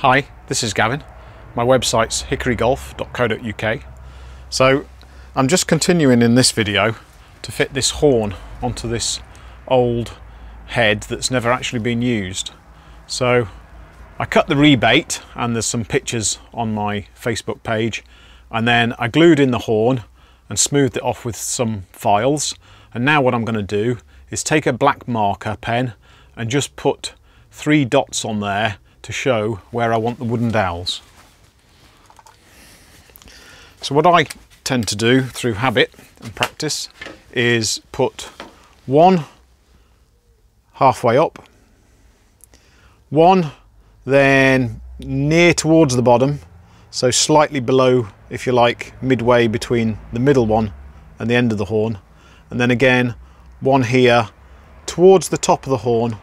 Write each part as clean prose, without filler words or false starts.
Hi, this is Gavin. My website's hickorygolf.co.uk. So I'm just continuing in this video to fit this horn onto this old head that's never actually been used. So I cut the rebate, and there's some pictures on my Facebook page, and then I glued in the horn and smoothed it off with some files. And now what I'm going to do is take a black marker pen and just put 3 dots on there to show where I want the wooden dowels. So what I tend to do through habit and practice is put one halfway up, one then near towards the bottom, so slightly below, if you like, midway between the middle one and the end of the horn, and then again one here towards the top of the horn,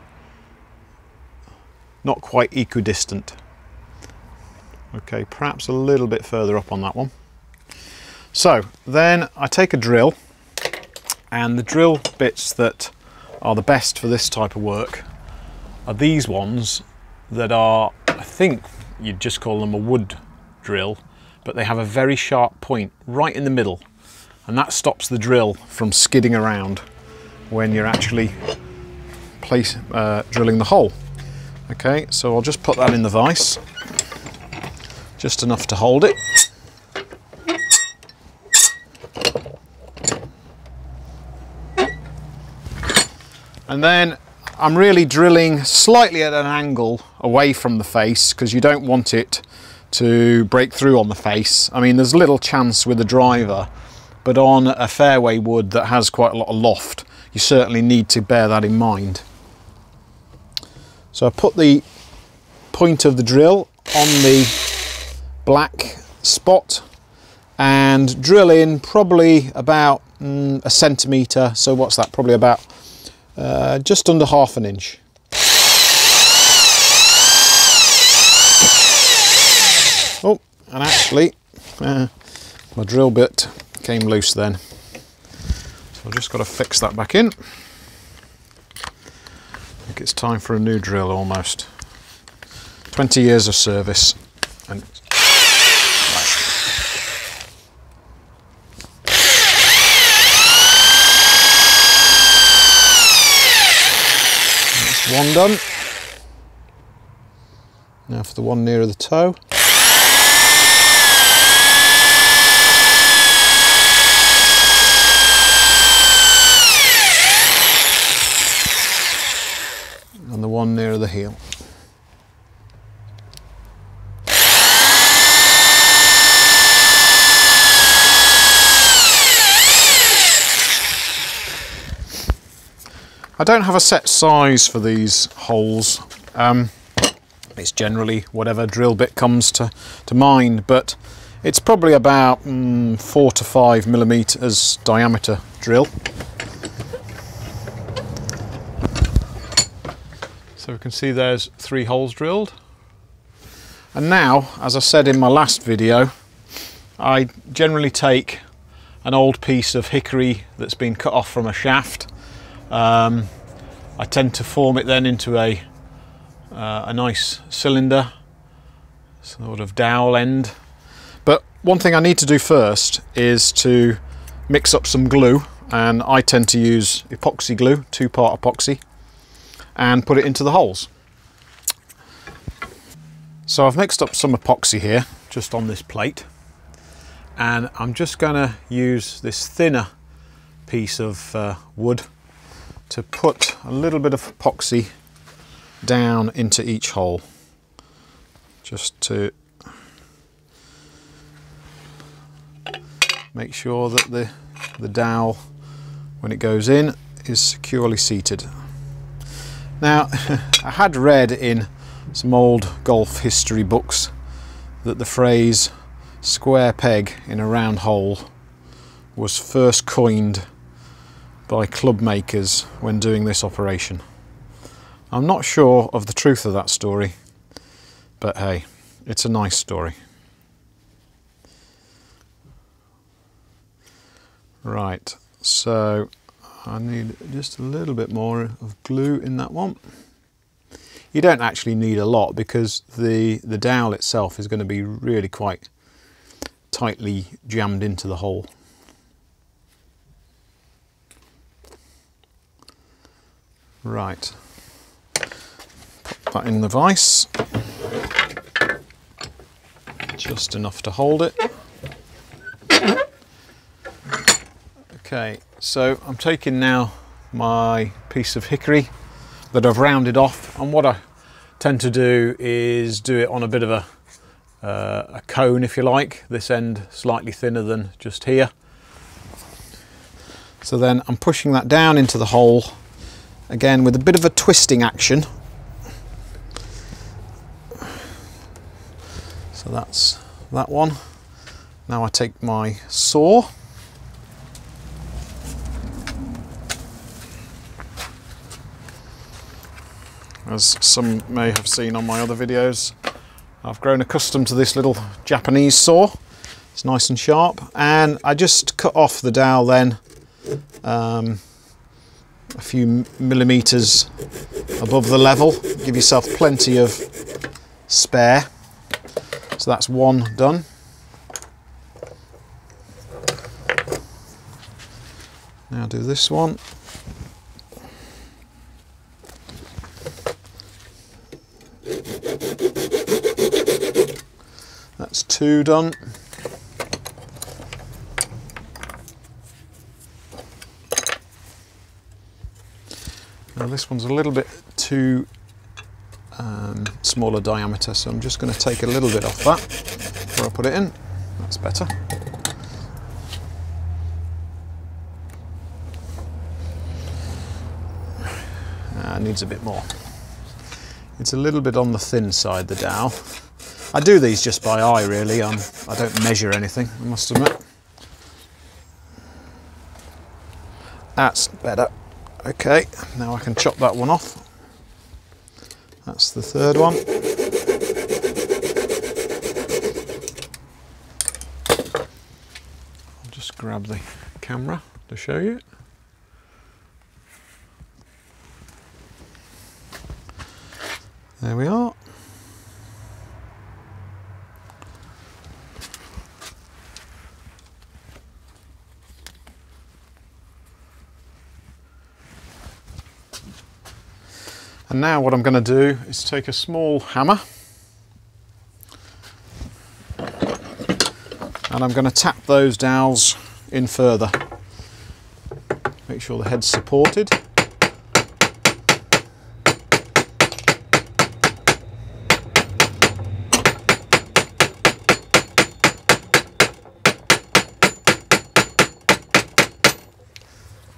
not quite equidistant. Okay, perhaps a little bit further up on that one. So then I take a drill, and the drill bits that are the best for this type of work are these ones that are, I think you'd just call them a wood drill, but they have a very sharp point right in the middle, and that stops the drill from skidding around when you're actually drilling the hole. Okay, so I'll just put that in the vise, just enough to hold it. And then I'm really drilling slightly at an angle away from the face, because you don't want it to break through on the face. I mean, there's little chance with the driver, but on a fairway wood that has quite a lot of loft, you certainly need to bear that in mind. So I put the point of the drill on the black spot and drill in probably about a centimetre. So what's that? Probably about just under ½ an inch. Oh, and actually my drill bit came loose then. So I've just got to fix that back in. I think it's time for a new drill almost. 20 years of service. And right. That's one done. Now for the one nearer the toe. And the one nearer the heel. I don't have a set size for these holes. It's generally whatever drill bit comes to mind, but it's probably about 4 to 5 millimeters diameter drill. So we can see there's 3 holes drilled. And now, as I said in my last video, I generally take an old piece of hickory that's been cut off from a shaft. I tend to form it then into a nice cylinder, sort of dowel end. But one thing I need to do first is to mix up some glue, and I tend to use epoxy glue, 2-part epoxy, and put it into the holes. So I've mixed up some epoxy here, just on this plate, and I'm just going to use this thinner piece of wood to put a little bit of epoxy down into each hole, just to make sure that the dowel, when it goes in, is securely seated. Now, I had read in some old golf history books that the phrase "square peg in a round hole" was first coined by club makers when doing this operation. I'm not sure of the truth of that story, but hey, it's a nice story. Right, so I need just a little bit more of glue in that one. You don't actually need a lot because the dowel itself is going to be really quite tightly jammed into the hole. Right, pop that in the vise, just enough to hold it. Okay, so I'm taking now my piece of hickory that I've rounded off, and what I tend to do is do it on a bit of a cone, if you like, this end slightly thinner than just here. So then I'm pushing that down into the hole, again with a bit of a twisting action. So that's that one. Now I take my saw, as some may have seen on my other videos, I've grown accustomed to this little Japanese saw. It's nice and sharp, and I just cut off the dowel then a few millimeters above the level. Give yourself plenty of spare. So that's one done. Now do this one. That's two done. Now this one's a little bit too smaller diameter, so I'm just going to take a little bit off that before I put it in. That's better. Needs a bit more. It's a little bit on the thin side, the dowel. I do these just by eye really, I don't measure anything, I must admit. That's better. Okay, now I can chop that one off. That's the third one. I'll just grab the camera to show you. There we are. And now what I'm going to do is take a small hammer and I'm going to tap those dowels in further. Make sure the head's supported.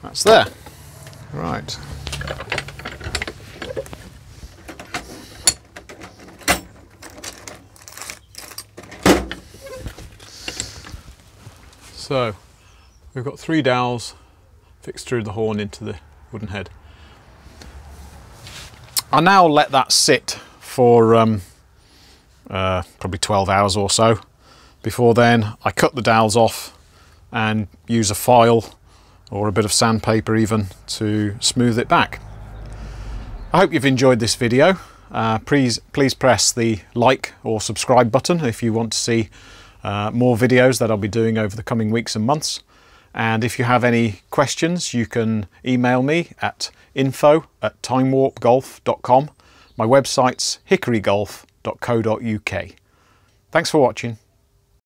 That's there. Right. So we've got 3 dowels fixed through the horn into the wooden head. I'll now let that sit for probably 12 hours or so. Before then I cut the dowels off and use a file or a bit of sandpaper even to smooth it back. I hope you've enjoyed this video. Please press the like or subscribe button if you want to see more videos that I'll be doing over the coming weeks and months. And if you have any questions, you can email me at info@timewarpgolf.com. My website's hickorygolf.co.uk. Thanks for watching.